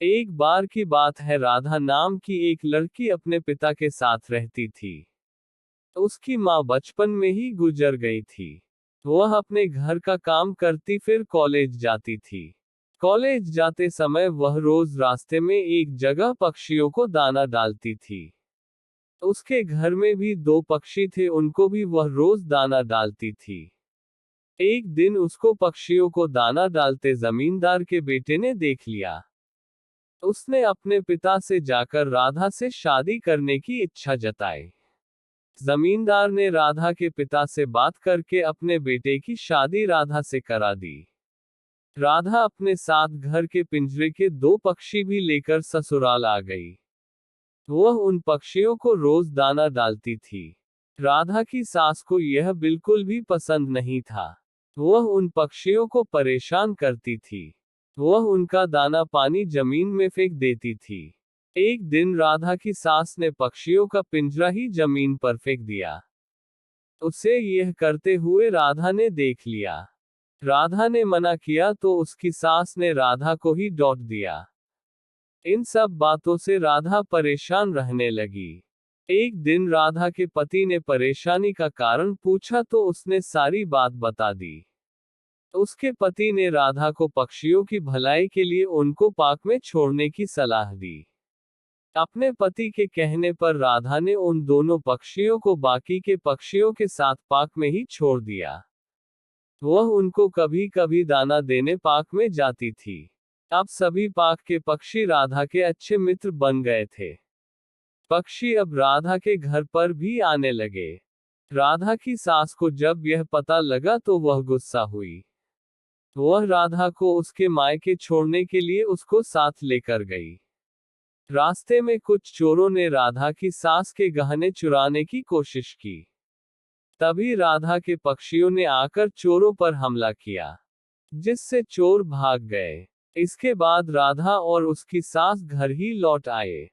एक बार की बात है, राधा नाम की एक लड़की अपने पिता के साथ रहती थी। उसकी माँ बचपन में ही गुजर गई थी। वह अपने घर का काम करती फिर कॉलेज जाती थी। कॉलेज जाते समय वह रोज रास्ते में एक जगह पक्षियों को दाना डालती थी। उसके घर में भी दो पक्षी थे, उनको भी वह रोज दाना डालती थी। एक दिन उसको पक्षियों को दाना डालते जमींदार के बेटे ने देख लिया। उसने अपने पिता से जाकर राधा से शादी करने की इच्छा जताई। जमींदार ने राधा के पिता से बात करके अपने बेटे की शादी राधा से करा दी। राधा अपने साथ घर के पिंजरे के दो पक्षी भी लेकर ससुराल आ गई। वह उन पक्षियों को रोज दाना डालती थी। राधा की सास को यह बिल्कुल भी पसंद नहीं था। वह उन पक्षियों को परेशान करती थी। वह उनका दाना पानी जमीन में फेंक देती थी। एक दिन राधा की सास ने पक्षियों का पिंजरा ही जमीन पर फेंक दिया। उसे यह करते हुए राधा ने देख लिया। राधा ने मना किया तो उसकी सास ने राधा को ही डांट दिया। इन सब बातों से राधा परेशान रहने लगी। एक दिन राधा के पति ने परेशानी का कारण पूछा तो उसने सारी बात बता दी। उसके पति ने राधा को पक्षियों की भलाई के लिए उनको पार्क में छोड़ने की सलाह दी। अपने पति के कहने पर राधा ने उन दोनों पक्षियों को बाकी के पक्षियों के साथ पार्क में ही छोड़ दिया। वह उनको कभी कभी दाना देने पार्क में जाती थी। अब सभी पार्क के पक्षी राधा के अच्छे मित्र बन गए थे। पक्षी अब राधा के घर पर भी आने लगे। राधा की सास को जब यह पता लगा तो वह गुस्सा हुई। वह राधा को उसके मायके छोड़ने के लिए उसको साथ लेकर गई। रास्ते में कुछ चोरों ने राधा की सास के गहने चुराने की कोशिश की। तभी राधा के पक्षियों ने आकर चोरों पर हमला किया, जिससे चोर भाग गए। इसके बाद राधा और उसकी सास घर ही लौट आए।